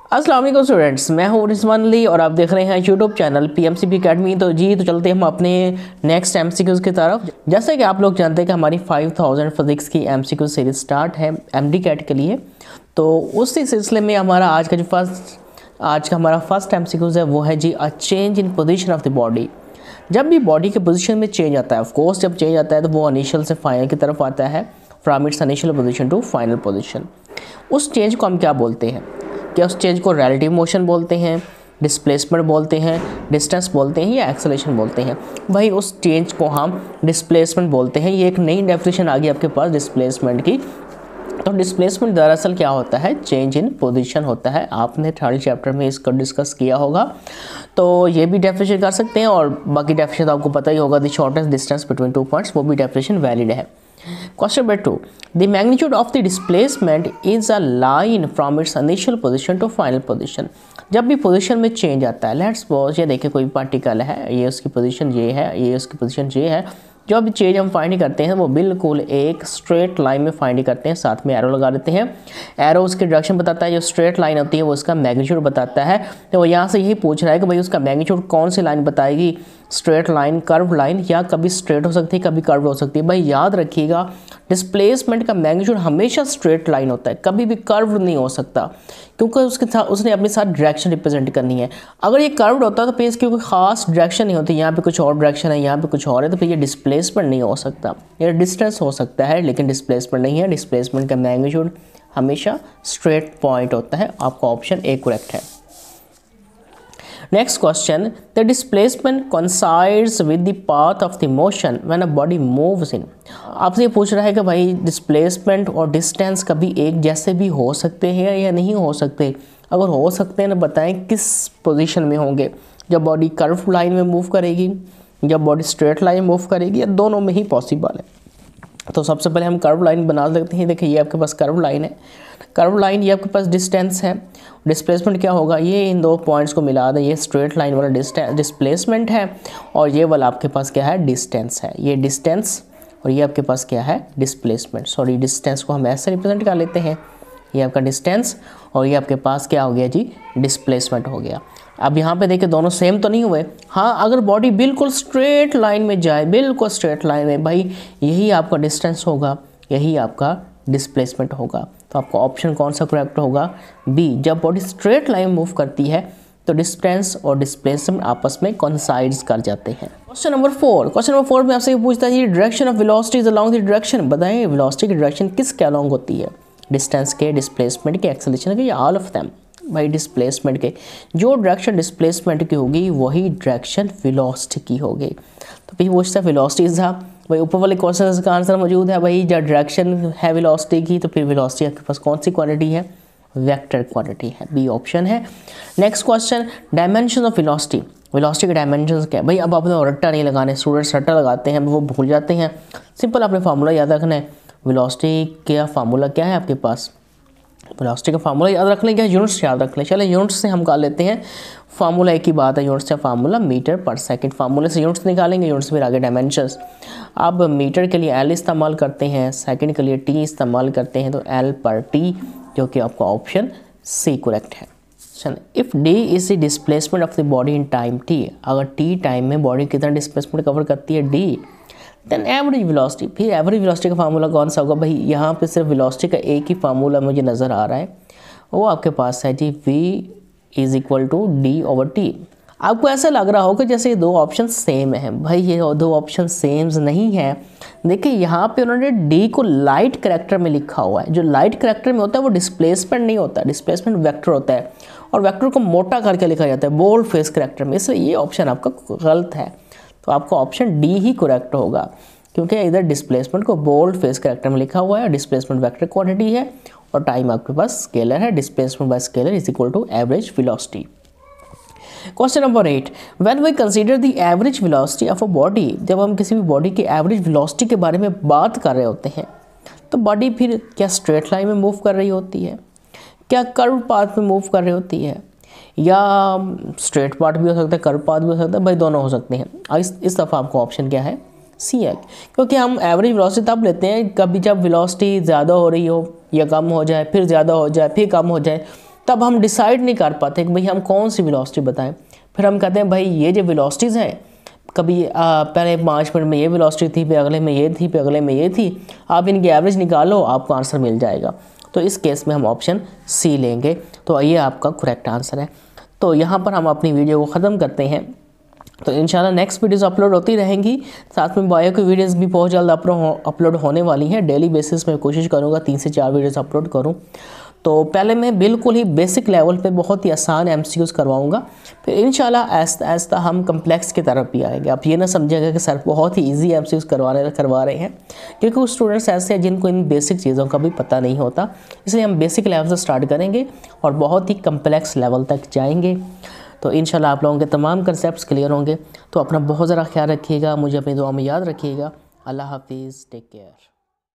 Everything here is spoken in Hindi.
अस्सलाम वालेकुम स्टूडेंट्स, मैं हूं रिजवान अली और आप देख रहे हैं यूट्यूब चैनल पीएमसीबी अकेडमी। तो चलते हम अपने नेक्स्ट एमसीक्यूज़ की तरफ। जैसे कि आप लोग जानते हैं कि हमारी 5000 फिजिक्स की एमसीक्यू सीरीज स्टार्ट है एमडी कैट के लिए। तो उसी सिलसिले में हमारा आज का हमारा फर्स्ट एमसीक्यूज़ है वो है जी a change in position of the body. जब भी बॉडी के पोजीशन में चेंज आता है, ऑफ कोर्स जब चेंज आता है तो वो इनिशियल से फाइनल की तरफ आता है, from its initial position to final position. उस चेंज को हम क्या बोलते हैं? क्या उस चेंज को रिलेटिव मोशन बोलते हैं, डिस्प्लेसमेंट बोलते हैं, डिस्टेंस बोलते हैं या एक्सेलरेशन बोलते हैं? भाई उस चेंज को हम डिस्प्लेसमेंट बोलते हैं। ये एक नई डेफिनेशन आ गई आपके पास डिस्प्लेसमेंट की। तो डिस्प्लेसमेंट दरअसल क्या होता है? चेंज इन पोजीशन होता है। आपने थर्ड चैप्टर में इसको डिस्कस किया होगा, तो ये भी डेफिनेशन कर सकते हैं। और बाकी डेफिनेशन आपको पता ही होगा, the shortest distance between two points, वो भी डेफिनेशन वैलिड है। Question number 2, the magnitude of the displacement is a line from its initial position to final position. जब भी पोजीशन में चेंज आता है, लेट्स सपोज ये देखिए कोई पार्टिकल है, ये उसकी पोजीशन ये है, ये उसकी पोजीशन ये है। जो भी चेंज हम फाइंड करते हैं वो बिल्कुल एक स्ट्रेट लाइन में फाइंड करते हैं, साथ में एरो लगा देते हैं। एरो उसकी डायरेक्शन बताता है, जो स्ट्रेट लाइन होती है वो उसका मैग्नीट्यूड बताता है। तो वो यहाँ से यही पूछ रहा है कि भाई उसका मैग्नीट्यूड कौन सी लाइन बताएगी, स्ट्रेट लाइन, कर्व लाइन, या कभी स्ट्रेट हो सकती है कभी कर्व हो सकती है। भाई याद रखिएगा, डिस्प्लेसमेंट का मैग्नीट्यूड हमेशा स्ट्रेट लाइन होता है, कभी भी कर्व नहीं हो सकता, क्योंकि उसके साथ उसने अपने साथ डायरेक्शन रिप्रेजेंट करनी है। अगर ये कर्व्ड होता तो फिर इसकी कोई खास डायरेक्शन नहीं होती, यहाँ पे कुछ और डायरेक्शन है, यहाँ पे कुछ और है, तो फिर ये डिस्प्लेसमेंट नहीं हो सकता। ये डिस्टेंस हो सकता है लेकिन डिस्प्लेसमेंट नहीं है। डिस्प्लेसमेंट का मैग्नीट्यूड हमेशा स्ट्रेट पॉइंट होता है। आपका ऑप्शन ए करेक्ट है। Next question, the displacement coincides with the path of the motion when a body moves in। आपसे ये पूछ रहा है कि भाई डिस्प्लेसमेंट और डिस्टेंस कभी एक जैसे भी हो सकते हैं या नहीं हो सकते? अगर हो सकते हैं तो बताएं किस पोजीशन में होंगे? जब बॉडी कर्व लाइन में मूव करेगी, जब बॉडी स्ट्रेट लाइन में मूव करेगी, या दोनों में ही पॉसिबल है? तो सबसे पहले हम कर्व लाइन बना लेते हैं। देखिए ये आपके पास कर्व लाइन है, कर्व लाइन, ये आपके पास डिस्टेंस है। डिस्प्लेसमेंट क्या होगा? ये इन दो पॉइंट्स को मिला दें, ये स्ट्रेट लाइन वाला डिस्प्लेसमेंट है और ये वाला आपके पास क्या है? डिस्टेंस है। ये डिस्टेंस और ये आपके पास क्या है? डिस्प्लेसमेंट। सॉरी, डिस्टेंस को हम ऐसे रिप्रेजेंट कर लेते हैं, ये आपका डिस्टेंस और ये आपके पास क्या हो गया जी? डिस्प्लेसमेंट हो गया। अब यहाँ पे देखिए दोनों सेम तो नहीं हुए। हाँ, अगर बॉडी बिल्कुल स्ट्रेट लाइन में जाए, बिल्कुल स्ट्रेट लाइन में, भाई यही आपका डिस्टेंस होगा, यही आपका डिस्प्लेसमेंट होगा। तो आपका ऑप्शन कौन सा करेक्ट होगा? बी। जब बॉडी स्ट्रेट लाइन मूव करती है तो डिस्टेंस और डिस्प्लेसमेंट आपस में कोइंसाइड्स कर जाते हैं। क्वेश्चन नंबर 4 में आपसे ये पूछता है direction of velocity is along the direction. बताएं वेलोसिटी की डायरेक्शन किसके अलोंग होती है? डिस्टेंस के, डिस्प्लेसमेंट के, एक्सेलरेशन के, या ऑल ऑफ देम? भाई डिस्प्लेसमेंट के। जो डायरेक्शन डिस्प्लेसमेंट की होगी वही डायरेक्शन वेलोसिटी की होगी। तो फिर पूछता है वेलोसिटी था, भाई ऊपर वाले क्वेश्चन का आंसर मौजूद है। भाई जब डायरेक्शन है वेलोसिटी की तो फिर वेलोसिटी आपके पास कौन सी क्वांटिटी है? वेक्टर क्वांटिटी है। बी ऑप्शन है। Next question, dimension of velocity. Velocity के डायमेंशंस क्या है? भाई अब आपने रट्टा नहीं लगाने, स्टूडेंट्स रट्टा लगाते हैं वो भूल जाते हैं। सिंपल आपने फार्मूला याद रखना है। वेलोसिटी का फार्मूला क्या है आपके पास? वेलोसिटी का फार्मूला याद रख लें, क्या यूनिट्स याद रख लें? चले यूनिट्स से हम कर लेते हैं। फार्मूला एक ही बात है, यूनिट्स का फार्मूला मीटर पर सेकंड। फार्मूले से यूनिट्स निकालेंगे, यूनिट्स फिर आगे डायमेंशंस। अब मीटर के लिए एल इस्तेमाल करते हैं, सेकंड के लिए टी इस्तेमाल करते हैं, तो एल पर टी, जो कि आपका ऑप्शन सी करेक्ट है। चलिए, if D is the displacement of the body in time T, अगर टी टाइम में बॉडी कितना डिस्प्लेसमेंट कवर करती है? डी। Then average velocity. फिर एवरेज वेलोसिटी का फार्मूला कौन सा होगा? भाई यहाँ पे सिर्फ वेलोसिटी का एक ही फार्मूला मुझे नज़र आ रहा है, वो आपके पास है जी v is equal to D over T. आपको ऐसा लग रहा होगा जैसे ये दो ऑप्शन सेम हैं। भाई ये दो ऑप्शन सेम नहीं है। देखिए यहाँ पे उन्होंने डी को लाइट करेक्टर में लिखा हुआ है। जो लाइट करेक्टर में होता है वो डिस्प्लेसमेंट नहीं होता, डिस्प्लेसमेंट वेक्टर होता है, और वेक्टर को मोटा करके लिखा जाता है बोल्ड फेस करेक्टर में, इसलिए ये ऑप्शन आपका गलत है। तो आपका ऑप्शन डी ही करेक्ट होगा, क्योंकि इधर डिस्प्लेसमेंट को बोल्ड फेस करेक्टर में लिखा हुआ है, डिस्प्लेसमेंट वेक्टर क्वांटिटी है और टाइम आपके पास स्केलर है। Displacement by scalar is equal to average velocity. Question number 8, when we consider the average velocity of a body, जब हम किसी भी बॉडी की एवरेज वेलोसिटी के बारे में बात कर रहे होते हैं तो बॉडी फिर क्या स्ट्रेट लाइन में मूव कर रही होती है, क्या कर्व पाथ में मूव कर रही होती है, या स्ट्रेट पार्ट भी हो सकता है, कर्व पाथ भी हो सकता है? भाई दोनों हो सकते हैं। इस दफ़ा आपको ऑप्शन क्या है? सी है, क्योंकि हम एवरेज वेलोसिटी तब लेते हैं कभी जब वेलोसिटी ज़्यादा हो रही हो या कम हो जाए, फिर ज़्यादा हो जाए, फिर कम हो जाए, तब हम डिसाइड नहीं कर पाते कि भाई हम कौन सी वेलोसिटी बताएं। फिर हम कहते हैं भाई ये जो वेलोसिटीज़ हैं, कभी पहले 5 मिनट में ये वेलोसिटी थी, फिर अगले में ये थी, फिर अगले में ये थी, आप इनकी एवरेज निकालो, आपको आंसर मिल जाएगा। तो इस केस में हम ऑप्शन सी लेंगे। तो ये आपका करेक्ट आंसर है। तो यहाँ पर हम अपनी वीडियो को ख़त्म करते हैं। तो इंशाल्लाह नेक्स्ट वीडियोस अपलोड होती रहेंगी। साथ में बायो की वीडियोस भी बहुत जल्द अपलोड होने वाली हैं। डेली बेसिस पे कोशिश करूँगा 3 से 4 वीडियोस अपलोड करूँ। तो पहले मैं बिल्कुल ही बेसिक लेवल पे बहुत ही आसान MCQs करवाऊँगा, फिर इंशाल्लाह आहिस्ता आहिस्ता हम कम्प्लेक्स की तरफ भी आएंगे। आप ये ना समझिएगा कि सर बहुत ही ईजी MCQs करवा रहे हैं, क्योंकि कुछ स्टूडेंट्स ऐसे हैं जिनको इन बेसिक चीज़ों का भी पता नहीं होता। इसलिए हम बेसिक लेवल से स्टार्ट करेंगे और बहुत ही कम्प्लेक्स लेवल तक जाएंगे। तो इंशाल्लाह आप लोगों के तमाम कंसेप्ट्स क्लियर होंगे। तो अपना बहुत ज़रा ख्याल रखिएगा, मुझे अपनी दुआ में याद रखिएगा। अल्लाह हाफिज़, टेक केयर।